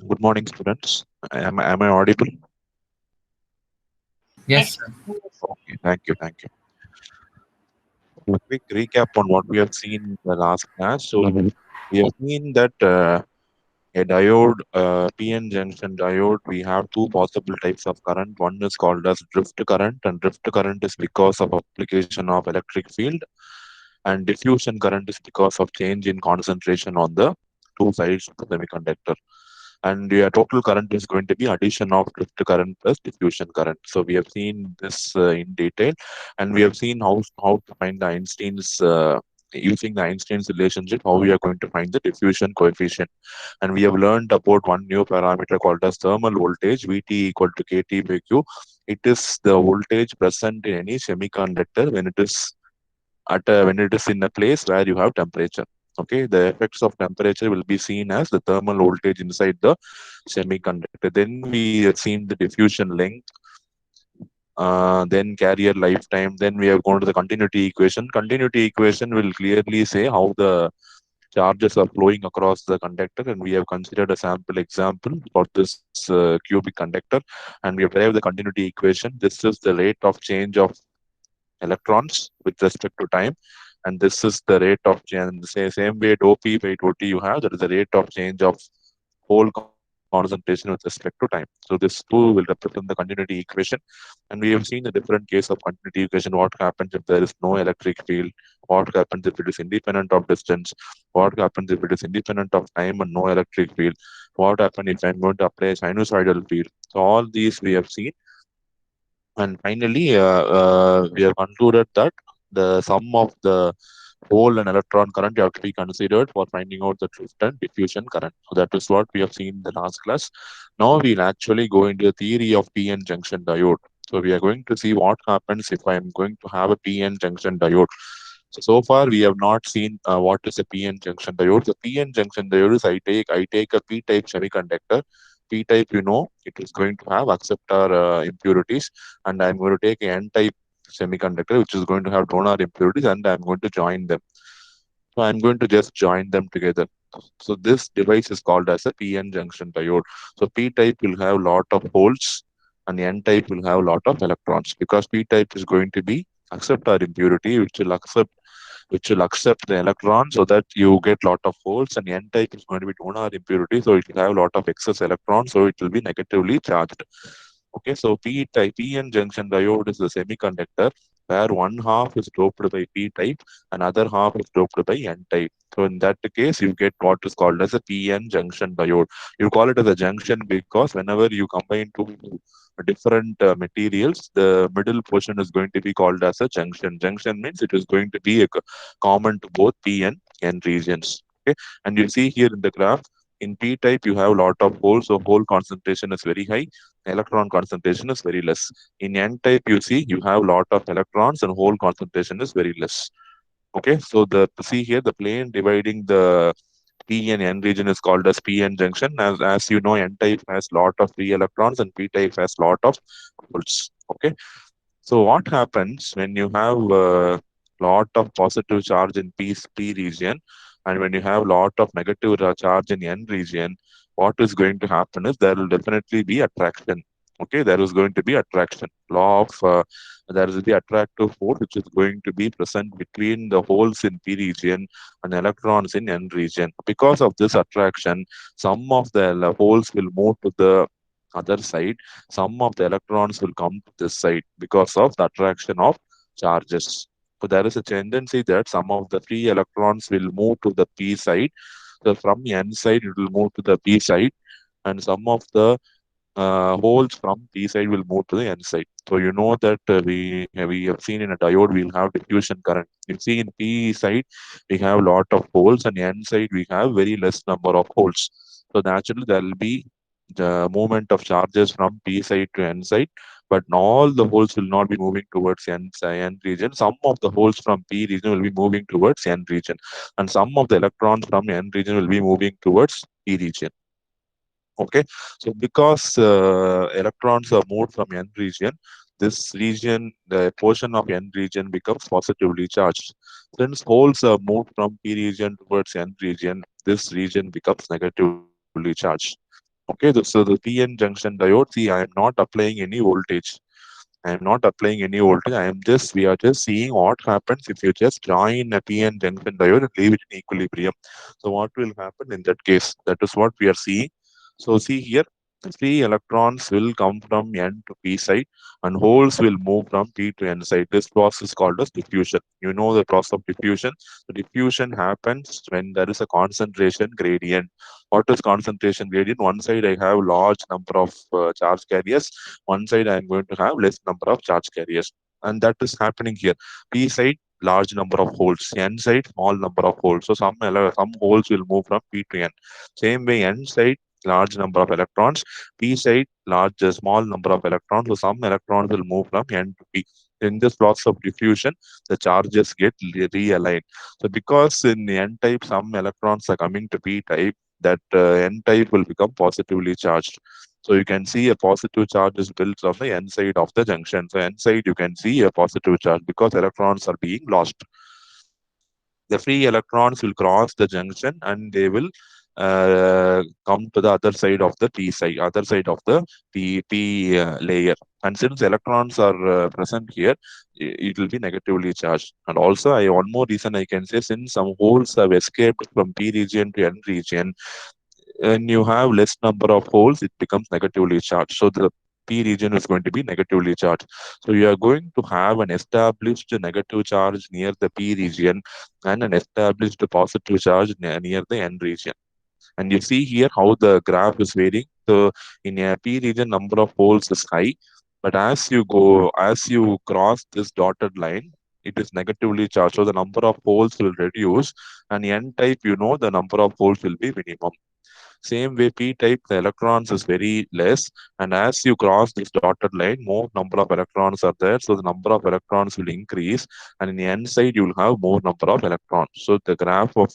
Good morning, students. Am I audible? Yes, Yes. sir. Okay, thank you, thank you. A quick recap on what we have seen in the last class. So we have seen that a diode, PN junction diode, we have two possible types of current. One is called as drift current, and drift current is because of application of electric field, and diffusion current is because of change in concentration on the two sides of the semiconductor. And your total current is going to be addition of drift current plus diffusion current. So we have seen this in detail, and we have seen how to find the Einstein's using the Einstein's relationship, how we are going to find the diffusion coefficient. And we have learned about one new parameter called as thermal voltage, Vt equal to kT by q. It is the voltage present in any semiconductor when it is in a place where you have temperature. Okay, the effects of temperature will be seen as the thermal voltage inside the semiconductor. Then we have seen the diffusion length, then carrier lifetime. Then we have gone to the continuity equation. Continuity equation will clearly say how the charges are flowing across the conductor, and we have considered a sample example for this cubic conductor, and we have derived the continuity equation. This is the rate of change of electrons with respect to time, and this is the rate of change. Same way dou p by dou t you have, that is the rate of change of whole concentration with respect to time. So this two will represent the continuity equation, and we have seen the different case of continuity equation. What happens if there is no electric field? What happens if it is independent of distance? What happens if it is independent of time and no electric field? What happens if I'm going to apply a sinusoidal field? So all these we have seen, and finally, we have concluded that the sum of the hole and electron current have to be considered for finding out the drift and diffusion current. So that is what we have seen in the last class. Now we'll actually go into the theory of PN junction diode. So we are going to see what happens if I am going to have a PN junction diode. So far we have not seen what is a PN junction diode. The PN junction diode is I take a P-type semiconductor. P-type, it is going to have acceptor impurities, and I'm going to take an N-type semiconductor, which is going to have donor impurities, and I'm going to join them. So I'm going to just join them together. So this device is called as a PN junction diode. So P-type will have lot of holes, and N-type will have lot of electrons, because P-type is going to be acceptor impurity, which will accept the electron, so that you get lot of holes, and N-type is going to be donor impurity, so it will have a lot of excess electrons, so it will be negatively charged. Okay, so P-type PN junction diode is the semiconductor where one half is doped by P-type and other half is doped by N-type. So in that case, you get what is called as a PN junction diode. You call it as a junction because whenever you combine two different materials, the middle portion is going to be called as a junction. Junction means it is going to be common to both P and N regions. Okay, and you see here in the graph, in P-type you have a lot of holes, so hole concentration is very high, electron concentration is very less. In N-type, you see you have a lot of electrons and hole concentration is very less. Okay, so the see here the plane dividing the P and N region is called as PN junction. As you know, N-type has lot of free electrons and P-type has lot of holes. Okay, so what happens when you have a lot of positive charge in P region, and when you have lot of negative charge in N region, what is going to happen is there will definitely be attraction. Okay, there is going to be attraction. Law of there will be attractive force which is going to be present between the holes in P region and electrons in N region. Because of this attraction, some of the holes will move to the other side, some of the electrons will come to this side because of the attraction of charges. So there is a tendency that some of the free electrons will move to the P side. So from N side, it will move to the P side, and some of the holes from P side will move to the N side. So you know that we have seen in a diode we'll have diffusion current. You see in P side we have lot of holes, and N side we have very less number of holes. So naturally there will be the movement of charges from P side to N side, but all the holes will not be moving towards N region. Some of the holes from P region will be moving towards N region, and some of the electrons from N region will be moving towards P region. Okay, so because electrons are moved from N region, this region, the portion of N region becomes positively charged. Since holes are moved from P region towards N region, this region becomes negatively charged. Okay, Okay, so the PN junction diode, see, I am not applying any voltage. I am not applying any voltage. We are just seeing what happens if you just join a PN junction diode and leave it in equilibrium. So what will happen in that case? That is what we are seeing. So see here, three electrons will come from N to P side and holes will move from P to N side. This process is called as diffusion. You know the process of diffusion. The diffusion happens when there is a concentration gradient. What is concentration gradient? One side I have large number of charge carriers, one side I am going to have less number of charge carriers. And that is happening here. P side, large number of holes. N side, small number of holes. So some holes will move from P to N. Same way, N side, large number of electrons. P side, small number of electrons. So some electrons will move from N to P. In this process of diffusion, the charges get realigned. So because in N type, some electrons are coming to P type, that N type will become positively charged. So you can see a positive charge is built on the N side of the junction. So N side you can see a positive charge because electrons are being lost. The free electrons will cross the junction and they will come to the other side of the P side, other side of the P layer. And since electrons are present here, it will be negatively charged. And also, one more reason I can say, since some holes have escaped from P region to N region, when you have less number of holes, it becomes negatively charged. So the P region is going to be negatively charged. So you are going to have an established negative charge near the P region and an established positive charge near the N region. And you see here how the graph is varying. So in a P region, number of holes is high, but as you cross this dotted line, it is negatively charged. So the number of holes will reduce, and N type, the number of holes will be minimum. Same way, P-type, the electrons is very less. And as you cross this dotted line, more number of electrons are there. So the number of electrons will increase. And in the N side, you will have more number of electrons. So the graph of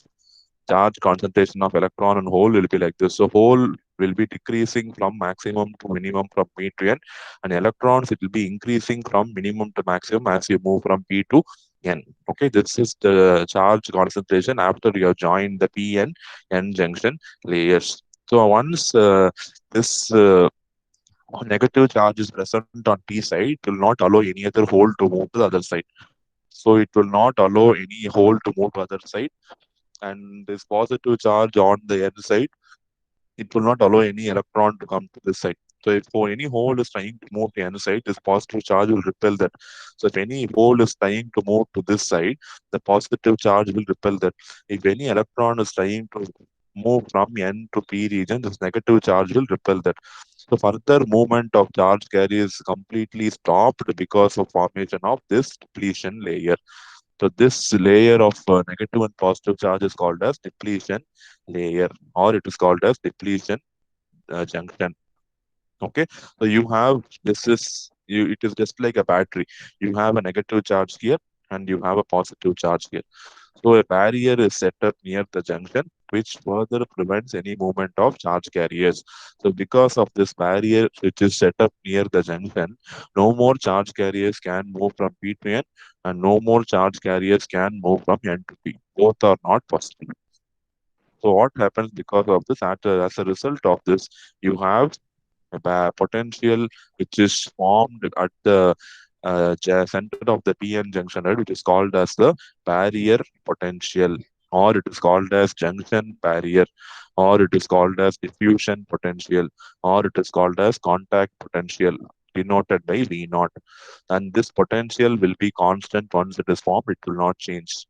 charge concentration of electron and hole will be like this. So hole will be decreasing from maximum to minimum from P to N. And electrons, it will be increasing from minimum to maximum as you move from P to N. Okay, this is the charge concentration after you have joined the P and N junction layers. So once this negative charge is present on P side, it will not allow any other hole to move to the other side. So it will not allow any hole to move to other side. And this positive charge on the N side, it will not allow any electron to come to this side. So if any hole is trying to move to N side, this positive charge will repel that. So if any hole is trying to move to this side, the positive charge will repel that. If any electron is trying to move from N to P region, this negative charge will repel that. So further movement of charge carrier is completely stopped because of formation of this depletion layer. So this layer of negative and positive charge is called as depletion layer, or it is called as depletion junction. Okay, so you have this is you. It is just like a battery. You have a negative charge here, and you have a positive charge here. So a barrier is set up near the junction, which further prevents any movement of charge carriers. So because of this barrier which is set up near the junction, no more charge carriers can move from P to N, and no more charge carriers can move from N to P. Both are not possible. So what happens because of this? As a result of this, you have a potential which is formed at the center of the PN junction, right, which is called as the barrier potential, or it is called as junction barrier, or it is called as diffusion potential, or it is called as contact potential, denoted by V naught. And this potential will be constant once it is formed, it will not change.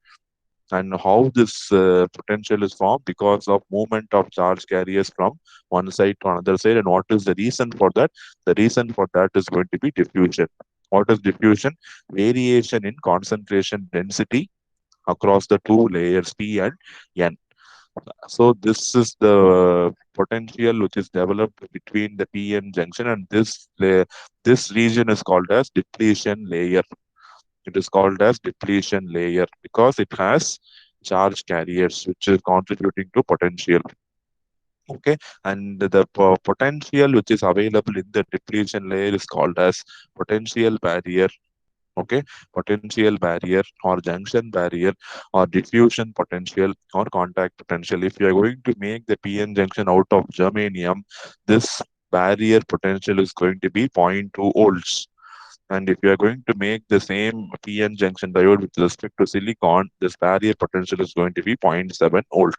And how this potential is formed? Because of movement of charge carriers from one side to another side. And what is the reason for that? The reason for that is going to be diffusion. What is diffusion? Variation in concentration density across the two layers P and N. So this is the potential which is developed between the P and junction, and this region is called as depletion layer. It is called as depletion layer because it has charge carriers which is contributing to potential. Okay, and the potential which is available in the depletion layer is called as potential barrier, Okay, potential barrier or junction barrier or diffusion potential or contact potential. If you are going to make the PN junction out of germanium, this barrier potential is going to be zero point 0.2 volts. And if you are going to make the same PN junction diode with respect to silicon, this barrier potential is going to be zero point 0.7 volt.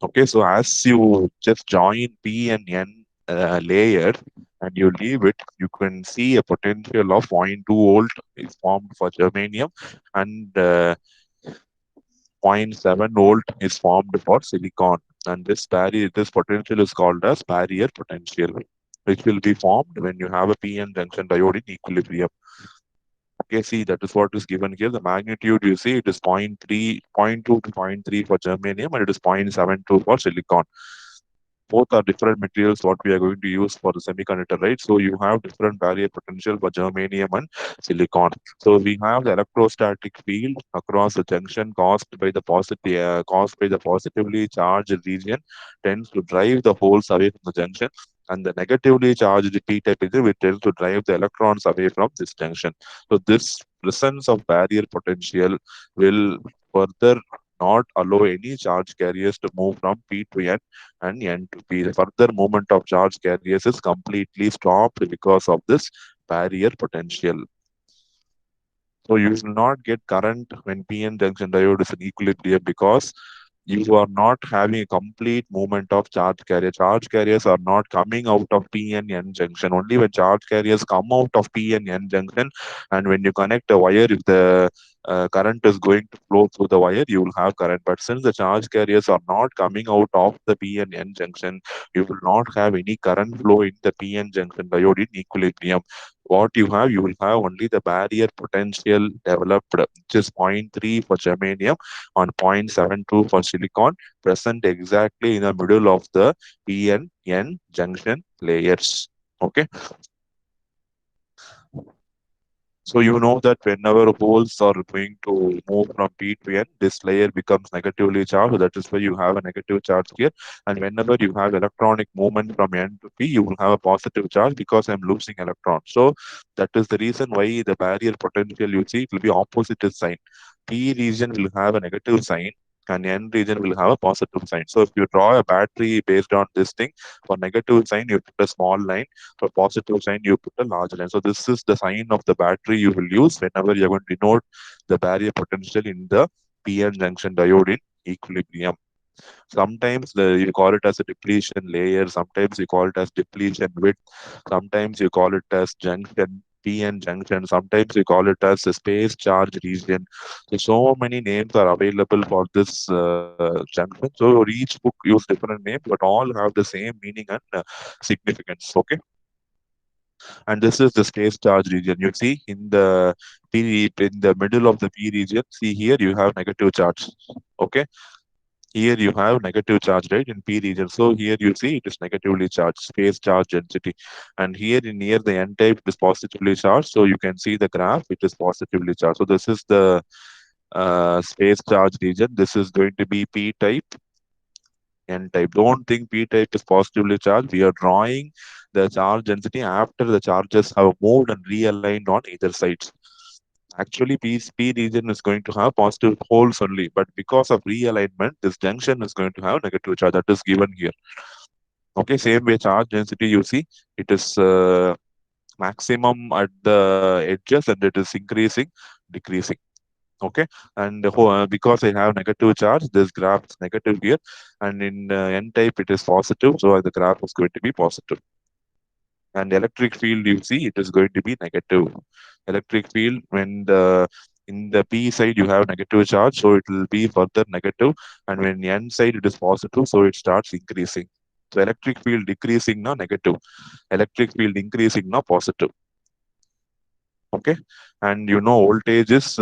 Okay, so as you just join P and N layer and you leave it, you can see a potential of zero point 0.2 volt is formed for germanium, and zero point 0.7 volt is formed for silicon. And this barrier, this potential is called as barrier potential, which will be formed when you have a PN junction diode in equilibrium. Okay, see, that is what is given here. The magnitude you see, it is 0.3, zero point 0.2 to zero point 0.3 for germanium, and it is 0.72 for silicon. Both are different materials what we are going to use for the semiconductor, right? So you have different barrier potential for germanium and silicon. So we have the electrostatic field across the junction caused by the positively charged region tends to drive the holes away from the junction, and the negatively charged p-type region will tend to drive the electrons away from this junction. So this presence of barrier potential will further not allow any charge carriers to move from P to N and N to P. The further movement of charge carriers is completely stopped because of this barrier potential. So you will not get current when PN junction diode is in equilibrium because you are not having a complete movement of charge carrier. Charge carriers are not coming out of P and N junction. Only when charge carriers come out of P and N junction, and when you connect a wire, if the current is going to flow through the wire, you will have current. But since the charge carriers are not coming out of the P and N junction, you will not have any current flow in the PN junction diode in equilibrium. What you will have only the barrier potential developed, which is zero point 0.3 for germanium on 0.72 for silicon, present exactly in the middle of the P and N junction layers. Okay. So you know that whenever holes are going to move from P to N, this layer becomes negatively charged. So that is why you have a negative charge here. And whenever you have electronic movement from N to P, you will have a positive charge because I'm losing electrons. So that is the reason why the barrier potential you see it will be opposite sign. P region will have a negative sign and N region will have a positive sign. So if you draw a battery based on this thing, for negative sign you put a small line, for positive sign you put a large line. So this is the sign of the battery you will use whenever you're going to denote the barrier potential in the PN junction diode in equilibrium. Sometimes you call it as a depletion layer, sometimes you call it as depletion width, sometimes you call it as junction, PN junction, sometimes you call it as a space charge region. So many names are available for this junction. So each book use different names, but all have the same meaning and significance. Okay. And this is the space charge region. You see in the middle of the P region, see here you have negative charge. Okay, here you have negative charge, right, in P region. So here you see it is negatively charged, space charge density. And here in near the N type, it is positively charged. So you can see the graph, it is positively charged. So this is the space charge region. This is going to be P type, N type. Don't think P type is positively charged. We are drawing the charge density after the charges have moved and realigned on either sides. Actually, P region is going to have positive holes only, but because of realignment, this junction is going to have negative charge that is given here. Okay, same way charge density you see, it is maximum at the edges and it is increasing, decreasing. Okay, and because I have negative charge, this graph is negative here, and in N type it is positive, so the graph is going to be positive. And electric field you see it is going to be negative. Electric field when the in the P side you have negative charge, so it will be further negative, and when N side it is positive, so it starts increasing. So electric field decreasing now negative, electric field increasing now positive. Okay, and you know voltage is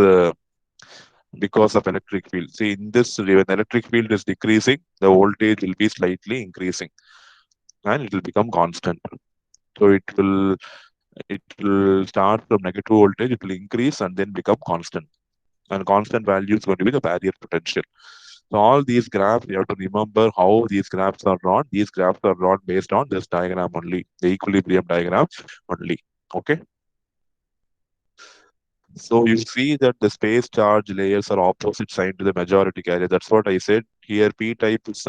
because of electric field. See, in this, when electric field is decreasing, the voltage will be slightly increasing and it will become constant. So it will start from negative voltage, it will increase and then become constant. And constant value is going to be the barrier potential. So all these graphs, you have to remember how these graphs are drawn. These graphs are drawn based on this diagram only, the equilibrium diagram only. Okay. So you see that the space charge layers are opposite sign to the majority carrier. That's what I said. Here P type is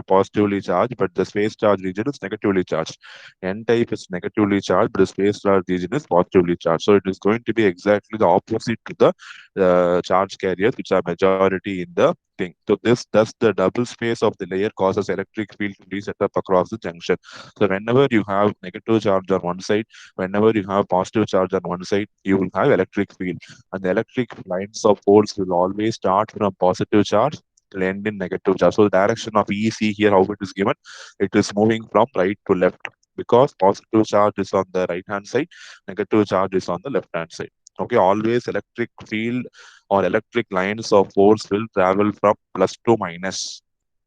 positively charged, but the space charge region is negatively charged. N type is negatively charged, but the space charge region is positively charged. So it is going to be exactly the opposite to the charge carriers, which are majority in the thing. So this thus the double space of the layer causes electric field to be set up across the junction. So whenever you have negative charge on one side, whenever you have positive charge on one side, you will have electric field, and the electric lines of force will always start from positive charge will end in negative charge. So the direction of EC here, how it is given, it is moving from right to left because positive charge is on the right hand side, negative charge is on the left hand side. Okay, always electric field or electric lines of force will travel from plus to minus.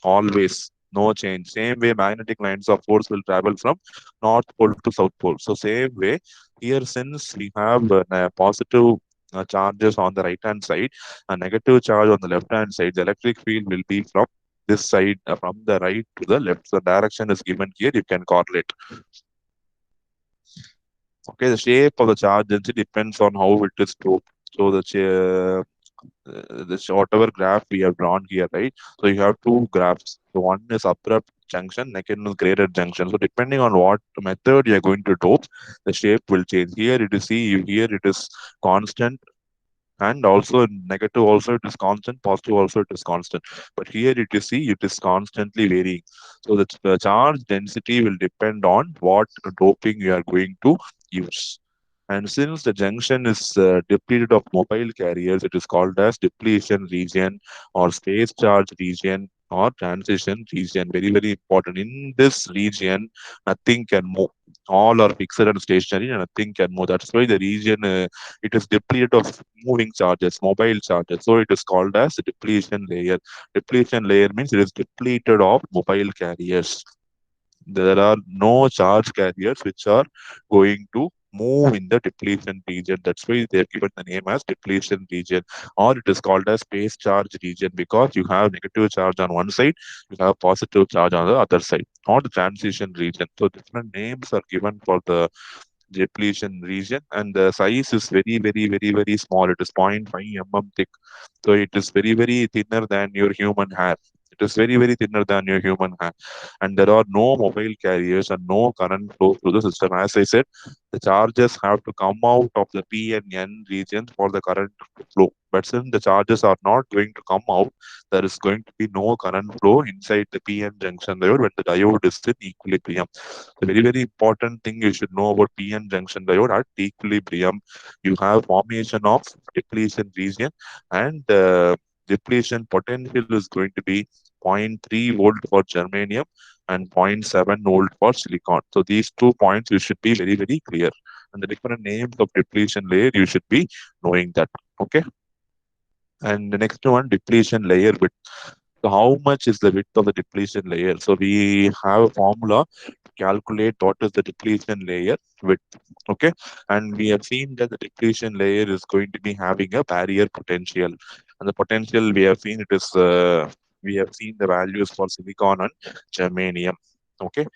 Always. No change. Same way, magnetic lines of force will travel from North Pole to South Pole. So, same way, here since we have positive charges on the right hand side, a negative charge on the left hand side, the electric field will be from this side, from the right to the left. So direction is given here. You can correlate. Okay, the shape of the charge density depends on how it is grouped. So this whatever graph we have drawn here, right? So you have two graphs. So one is abrupt junction, second is graded junction. So depending on what method you are going to do, the shape will change. Here it is see here it is constant, and also in negative also it is constant, positive also it is constant. But here it is see it is constantly varying. So the charge density will depend on what doping you are going to use. And since the junction is depleted of mobile carriers, it is called as depletion region or space charge region or transition region. Very, very important. In this region, nothing can move. All are fixed and stationary, and nothing can move. That's why the region it is depleted of moving charges, mobile charges. So it is called as depletion layer. Depletion layer means it is depleted of mobile carriers. There are no charge carriers which are going to move in the depletion region. That's why they're given the name as depletion region, or it is called as space charge region because you have negative charge on one side, you have positive charge on the other side, or the transition region. So different names are given for the depletion region, and the size is very, very, very, very small. It is zero point 0.5 mm thick. So it is very, very thinner than your human hair. It is very, very thinner than your human hair. And there are no mobile carriers and no current flow through the system. As I said, the charges have to come out of the P and N region for the current flow. But since the charges are not going to come out, there is going to be no current flow inside the PN junction diode when the diode is in equilibrium. The very, very important thing you should know about PN junction diode at equilibrium, you have formation of depletion region, and depletion potential is going to be zero point 0.3 volt for germanium and zero point 0.7 volt for silicon. So these 2 points you should be very, very clear. And the different names of depletion layer, you should be knowing that. Okay. And the next one, depletion layer width. So how much is the width of the depletion layer? So we have a formula to calculate what is the depletion layer width. Okay. And we have seen that the depletion layer is going to be having a barrier potential. And the potential we have seen it is we have seen the values for silicon and germanium. Okay.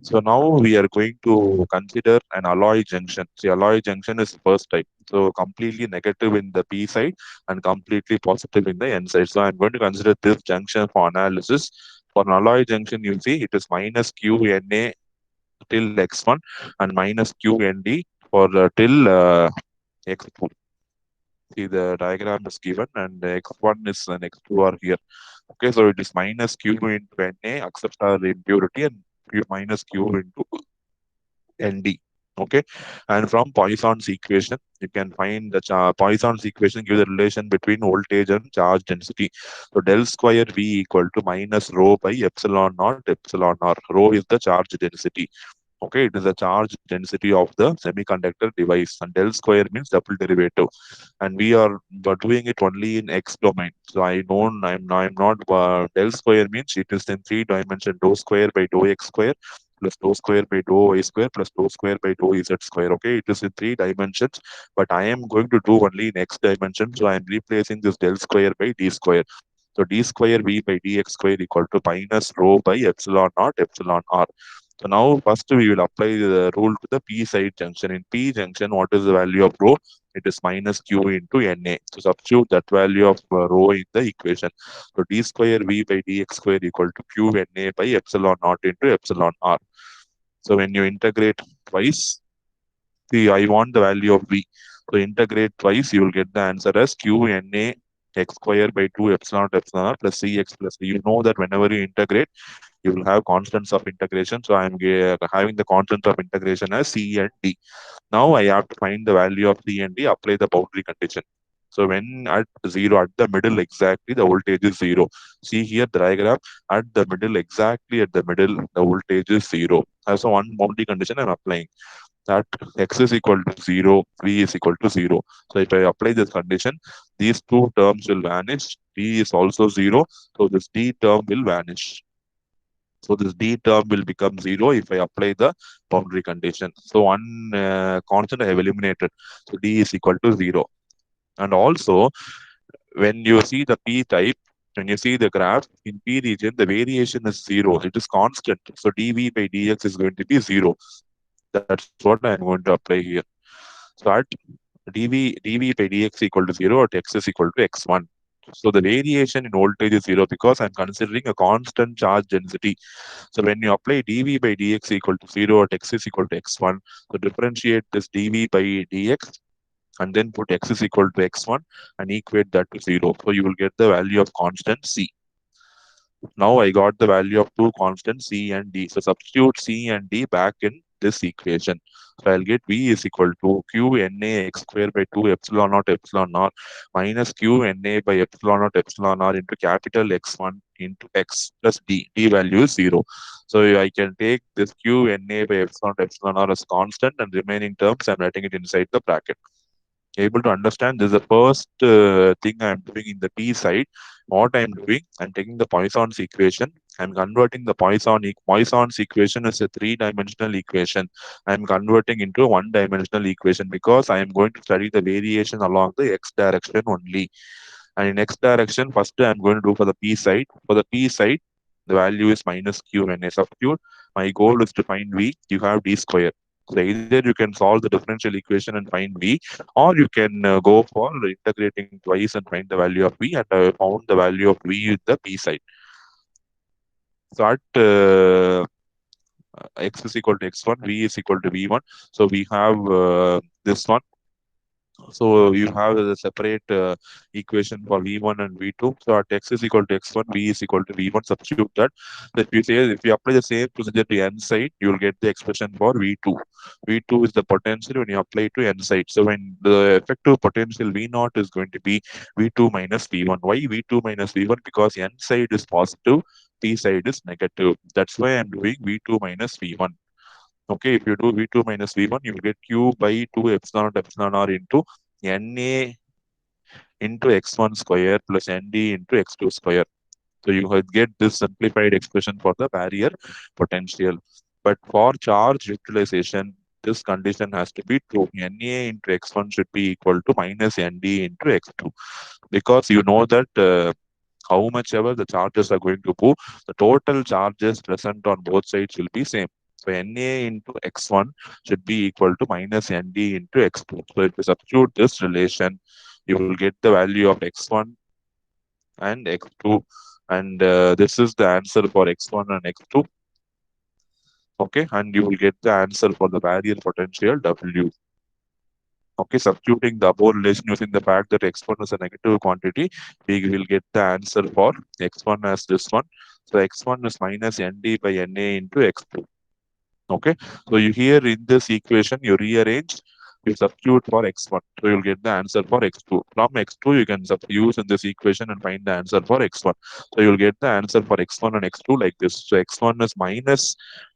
So now we are going to consider an alloy junction. See, alloy junction is first type. So completely negative in the P side and completely positive in the N side. So I'm going to consider this junction for analysis. For an alloy junction, you see it is minus QNA till X1 and minus QND for till X2. See, the diagram is given and X1 is and X2 are here. Okay, so it is minus Q into Na, accept our impurity, and Q minus Q into Nd. Okay, and from Poisson's equation, you can find the Poisson's equation gives the relation between voltage and charge density. So del square V equal to minus rho by epsilon naught epsilon r. Rho is the charge density. Okay, it is the charge density of the semiconductor device, and del square means double derivative, and we are doing it only in x domain. So I don't, I'm not del square means it is in three dimension, dou square by dou x square plus dou square by dou y square plus dou square by dou z square. Okay, it is in three dimensions, but I am going to do only in x dimension, so I am replacing this del square by d square. So d square v by dx square equal to minus rho by epsilon naught epsilon r. So now first we will apply the rule to the P side junction. In P junction, what is the value of rho? It is minus Q into Na. So substitute that value of rho in the equation. So d square V by dx square equal to Q Na by epsilon naught into epsilon R. So when you integrate twice, see, I want the value of V. So integrate twice, you will get the answer as Q Na x square by 2 epsilon R plus Cx plus D. You know that whenever you integrate, you will have constants of integration. So I am having the constants of integration as C and D. Now I have to find the value of C and D, apply the boundary condition. So when at zero, at the middle exactly, the voltage is zero. See here the diagram, at the middle, exactly at the middle, the voltage is zero. So one boundary condition I'm applying, that x is equal to 0, v is equal to 0. So if I apply this condition, these two terms will vanish. D is also 0, so this D term will vanish. So this D term will become 0 if I apply the boundary condition. So one constant I have eliminated. So D is equal to 0. And also, when you see the P type, when you see the graph in P region, the variation is 0. It is constant. So dV by dx is going to be 0. That's what I'm going to apply here. So at dV by dx equal to 0 at x is equal to x1. So the variation in voltage is 0 because I'm considering a constant charge density. So when you apply dV by dx equal to 0 at x is equal to x1, so differentiate this dV by dx and then put x is equal to x1 and equate that to 0. So you will get the value of constant C. Now I got the value of two constants C and D. So substitute C and D back in this equation. So I'll get V is equal to Q Na x square by 2 epsilon naught minus Q Na by epsilon naught into capital X1 into X plus D. D value is 0. So I can take this Q Na by epsilon naught as constant and remaining terms I'm writing it inside the bracket. Able to understand, this is the first thing I'm doing in the P side. What I'm doing, I'm taking the Poisson's equation. I'm converting the Poisson's equation as a three-dimensional equation. I'm converting into a one-dimensional equation because I am going to study the variation along the x direction only. And in x direction, first I'm going to do for the P side. For the P side, the value is minus Q when I substitute. My goal is to find V. You have D square. So either you can solve the differential equation and find V, or you can go for integrating twice and find the value of V. And I found the value of V with the P side. So at x is equal to x1, V is equal to V1. So we have this one. So you have a separate equation for V1 and V2. So at x is equal to x1, V is equal to V1. Substitute that. So if you apply the same procedure to n side, you will get the expression for V2. V2 is the potential when you apply to n side. So when the effective potential V0 is going to be V2 minus V1. Why V2 minus V1? Because n side is positive, P side is negative. That's why I'm doing V2 minus V1. Okay, if you do V2 minus V1, you will get Q by 2 epsilon R into Na into x1 square plus Nd into x2 square. So you will get this simplified expression for the barrier potential. But for charge utilization, this condition has to be true. Na into x1 should be equal to minus Nd into x2. Because you know that how much ever the charges are going to move, the total charges present on both sides will be same. So Na into x1 should be equal to minus Nd into x2. So if you substitute this relation, you will get the value of x1 and x2. And this is the answer for x1 and x2. Okay, and you will get the answer for the barrier potential W. Okay, substituting the above relation using the fact that x1 is a negative quantity, we will get the answer for x1 as this one. So x1 is minus Nd by Na into x2. Okay, so you here in this equation, you rearrange, you substitute for x1. So you'll get the answer for x2. From x2, you can use in this equation and find the answer for x1. So you'll get the answer for x1 and x2 like this. So x1 is minus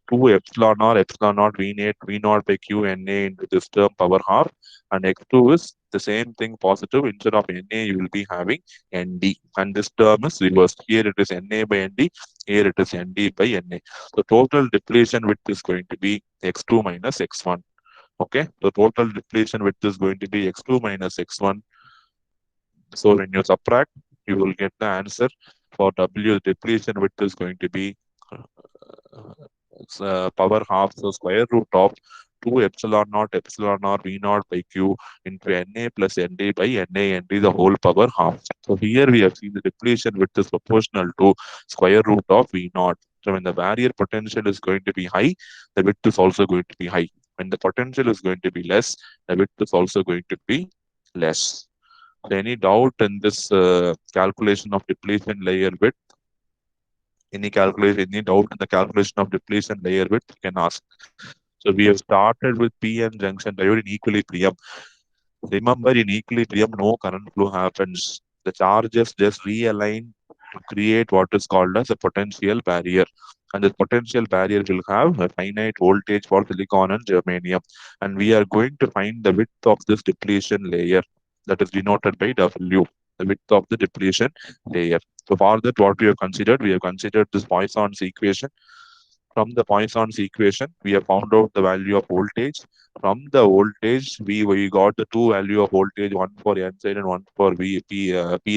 2 epsilon naught V naught by Q Na into this term power half. And x2 is the same thing positive. Instead of Na, you will be having Nd. And this term is reversed. Here it is Na by Nd. Here it is Nd by Na. The total depletion width is going to be x2 minus x1. Okay, the total depletion width is going to be x2 minus x1. So when you subtract, you will get the answer for W. Depletion width is going to be power half, so square root of 2 epsilon naught V naught by Q into Na plus Nd by Na the whole power half. So here we have seen the depletion width is proportional to square root of V naught. So when the barrier potential is going to be high, the width is also going to be high. When the potential is going to be less, the width is also going to be less. So any doubt in this calculation of depletion layer width? Any doubt in the calculation of depletion layer width? You can ask. So we have started with PN junction diode in equilibrium. Remember, in equilibrium, no current flow happens. The charges just realign to create what is called as a potential barrier. And the potential barrier will have a finite voltage for silicon and germanium. And we are going to find the width of this depletion layer that is denoted by W, the width of the depletion layer. So for that, what we have considered this Poisson's equation. From the Poisson's equation, we have found out the value of voltage. From the voltage, we got the two value of voltage, one for N side and one for P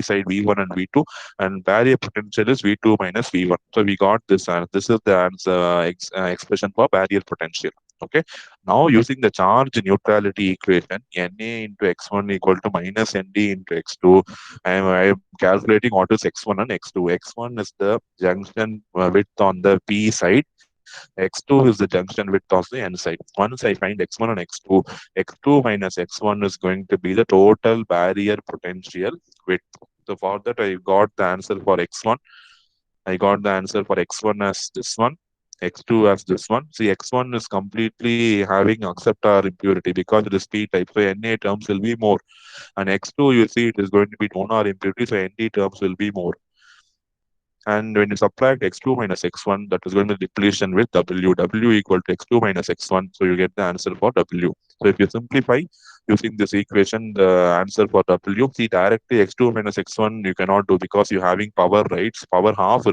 side, V1 and V2. And barrier potential is V2 minus V1. So we got this. This is the answer, expression for barrier potential. Okay. Now using the charge neutrality equation, Na into x1 equal to minus Nd into x2. I am calculating what is x1 and x2. X1 is the junction width on the P side. X2 is the junction width of the N side. Once I find x1 and x2, x2 minus x1 is going to be the total barrier potential width. So for that, I got the answer for x1. I got the answer for x1 as this one, x2 as this one. See, x1 is completely having acceptor impurity because it is p type. So Na terms will be more. And x2, you see, it is going to be donor impurity. So Nd terms will be more. And when you subtract x2 minus x1, that is going to depletion with W equal to x2 minus x1. So you get the answer for W. So if you simplify using this equation, the answer for W, see directly x2 minus x1 you cannot do because you're having power, right? Power half.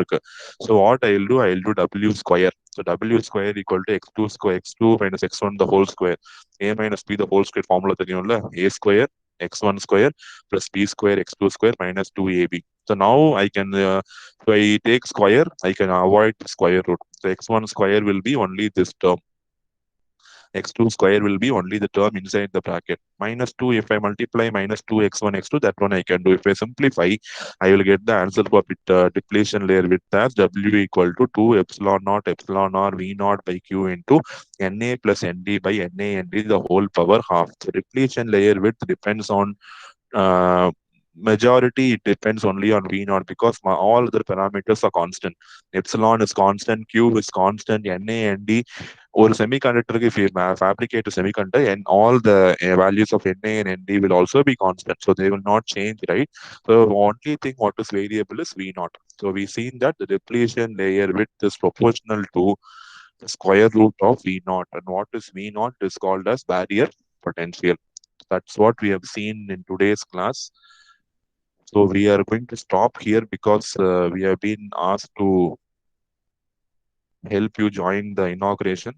So what I'll do W square. So W square equal to x2 square, x2 minus x1 the whole square. A minus B the whole square formula, A square x1 square plus b square x2 square minus 2ab. So now I can, if I take square, I can avoid square root. So x1 square will be only this term. X2 square will be only the term inside the bracket. Minus 2, if I multiply minus 2 x1, x2, that one I can do. If I simplify, I will get the answer for depletion layer width as W equal to 2 epsilon naught V naught by Q into Na plus Nd by Na the whole power half. So depletion layer width depends on uh, majority, it depends only on V naught because all other parameters are constant. Epsilon is constant, Q is constant, Na and D. ஒரு செமிகண்டக்டருக்கு if you fabricate a semiconductor and all the values of Na and Nd will also be constant, so they will not change, right? So only thing what is variable is V naught. So we seen that the depletion layer width is proportional to the square root of V naught, and what is V naught is called as barrier potential. That's what we have seen in today's class. So we are going to stop here because we have been asked to help you join the inauguration.